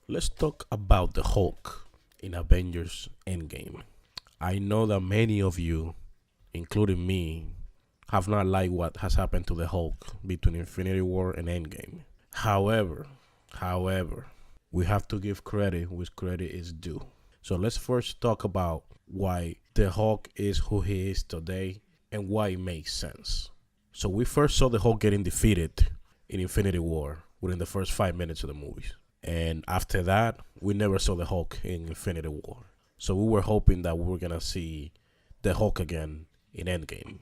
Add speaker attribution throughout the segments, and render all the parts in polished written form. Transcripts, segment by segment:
Speaker 1: Let's talk about the Hulk in Avengers Endgame. I know that many of you, including me, have not liked what has happened to the Hulk between Infinity War and Endgame. However, however, we have to give credit which credit is due. So let's first talk about why the Hulk is who he is today and why it makes sense. So we first saw the Hulk getting defeated in Infinity War within the first 5 minutes of the movies. And after that, we never saw the Hulk in Infinity War. So we were hoping that we were gonna see the Hulk again in Endgame.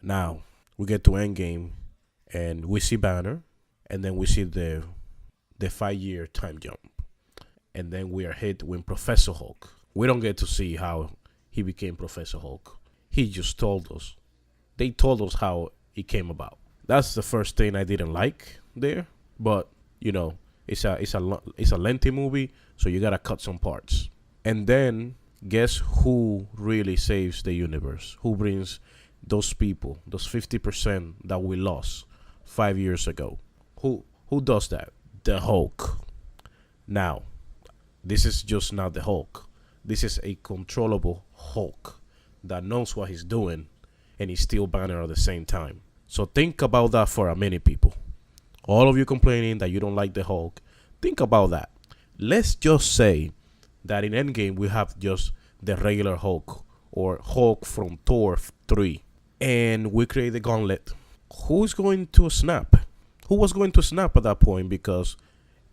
Speaker 1: Now we get to Endgame and we see Banner, and then we see the 5 year time jump, and then we are hit with Professor Hulk. We don't get to see how he became Professor Hulk. He just told us. They told us how it came about. That's the first thing I didn't like there, but you know, it's a lengthy movie, so you gotta cut some parts. And then guess who really saves the universe? Who brings those people, those 50% that we lost 5 years ago? Who does that? The Hulk. Now, this is just not the Hulk. This is a controllable Hulk that knows what he's doing and he's still Banner at the same time. So think about that for a minute, people. All of you complaining that you don't like the Hulk, think about that. Let's just say that in Endgame we have just the regular Hulk or Hulk from Thor 3 and we create the gauntlet. Who's going to snap? Who was going to snap at that point? Because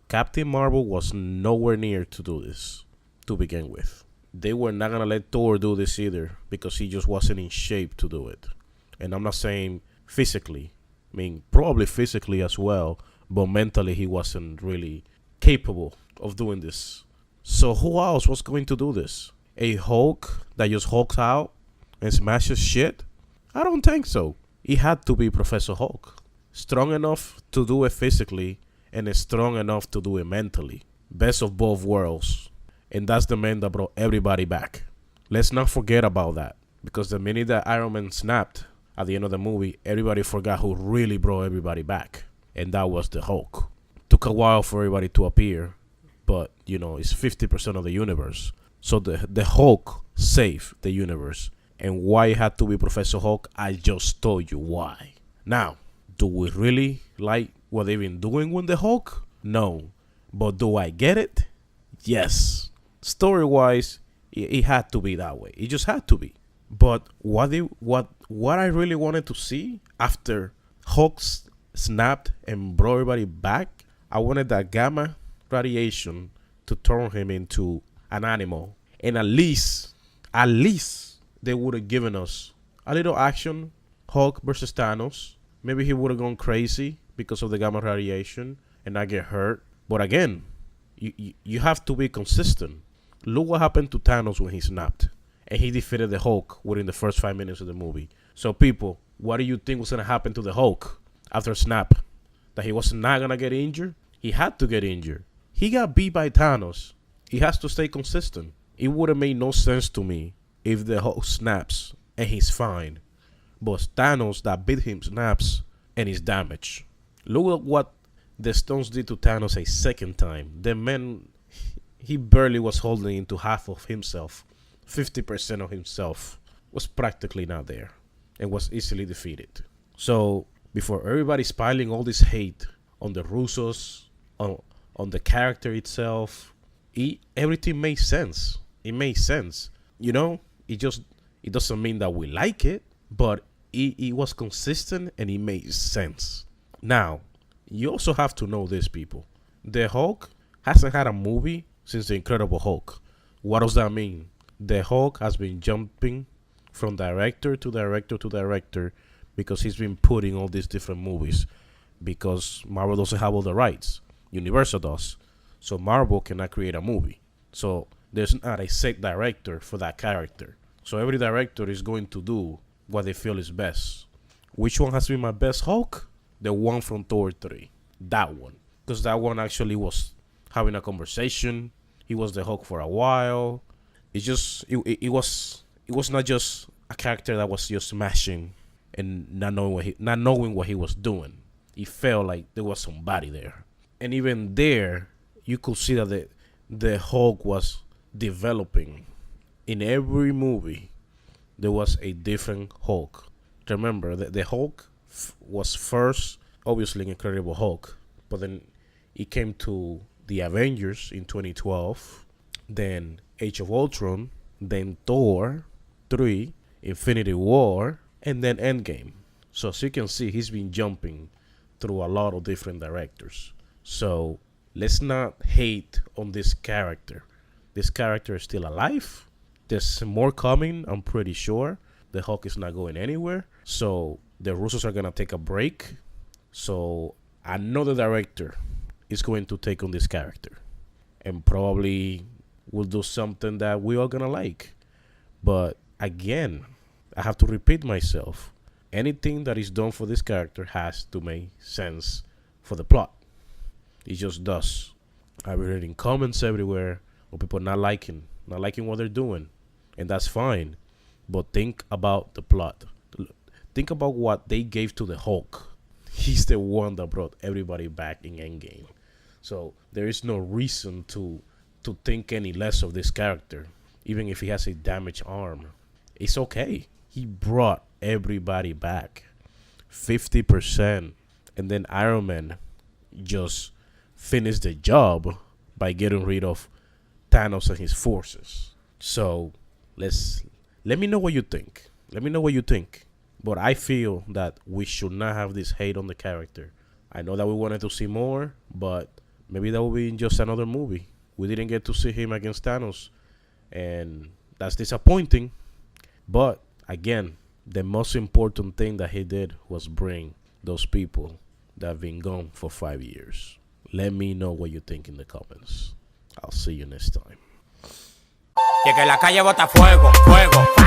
Speaker 1: Captain Marvel was nowhere near to do this to begin with. They were not going to let Thor do this either because he just wasn't in shape to do it. And I'm not saying physically, I mean, probably physically as well, but mentally he wasn't really capable of doing this. So who else was going to do this? A Hulk that just hulks out and smashes shit? I don't think so. It had to be Professor Hulk. Strong enough to do it physically and is strong enough to do it mentally. Best of both worlds. And that's the man that brought everybody back. Let's not forget about that. Because the minute that Iron Man snapped at the end of the movie, everybody forgot who really brought everybody back. And that was the Hulk. Took a while for everybody to appear. But, you know, it's 50% of the universe. So the Hulk saved the universe. And why it had to be Professor Hulk, I just told you why. Now, do we really like what they've been doing with the Hulk? No. But do I get it? Yes. Story-wise, it had to be that way. It just had to be. But what I really wanted to see after Hulk snapped and brought everybody back, I wanted that gamma radiation to turn him into an animal. And at least they would have given us a little action. Hulk versus Thanos. Maybe he would have gone crazy because of the gamma radiation and not get hurt. But again, you have to be consistent. Look what happened to Thanos when he snapped and he defeated the Hulk within the first 5 minutes of the movie. So people, what do you think was going to happen to the Hulk after snap? That he was not going to get injured? He had to get injured. He got beat by Thanos. He has to stay consistent. It would have made no sense to me if the Hulk snaps and he's fine. But Thanos that beat him snaps and is damaged. Look at what the Stones did to Thanos a second time. The man, he barely was holding into half of himself. 50% of himself was practically not there and was easily defeated. So before everybody's piling all this hate on the Russos, on the character itself, everything makes sense. It makes sense. You know, it doesn't mean that we like it, but it was consistent and it made sense. Now, you also have to know this, people. The Hulk hasn't had a movie since The Incredible Hulk. What does that mean? The Hulk has been jumping from director to director to director because he's been putting all these different movies because Marvel doesn't have all the rights. Universal does. So Marvel cannot create a movie. So there's not a set director for that character. So every director is going to do what they feel is best. Which one has been my best Hulk? The one from Thor 3. That one. Because that one actually was having a conversation. He was the Hulk for a while. It was not just a character that was just smashing and not knowing what he was doing. It felt like there was somebody there. And even there, you could see that the Hulk was developing. In every movie, there was a different Hulk. Remember, the Hulk was first, obviously, an Incredible Hulk, but then it came to the Avengers in 2012, then Age of Ultron, then Thor 3, Infinity War, and then Endgame. So as you can see, he's been jumping through a lot of different directors. So let's not hate on this character. This character is still alive. There's more coming, I'm pretty sure. The Hulk is not going anywhere. So the Russos are going to take a break. So another director is going to take on this character. And probably will do something that we are going to like. But again, I have to repeat myself. Anything that is done for this character has to make sense for the plot. It just does. I've been reading comments everywhere of people not liking what they're doing. And that's fine. But think about the plot. Think about what they gave to the Hulk. He's the one that brought everybody back in Endgame. So there is no reason to think any less of this character. Even if he has a damaged arm. It's okay. He brought everybody back. 50%. And then Iron Man just finished the job by getting rid of Thanos and his forces. So let me know what you think. Let me know what you think. But I feel that we should not have this hate on the character. I know that we wanted to see more, but maybe that will be in just another movie. We didn't get to see him against Thanos, and that's disappointing. But again, the most important thing that he did was bring those people that have been gone for 5 years. Let me know what you think in the comments. I'll see you next time.
Speaker 2: Que la calle bota fuego, fuego.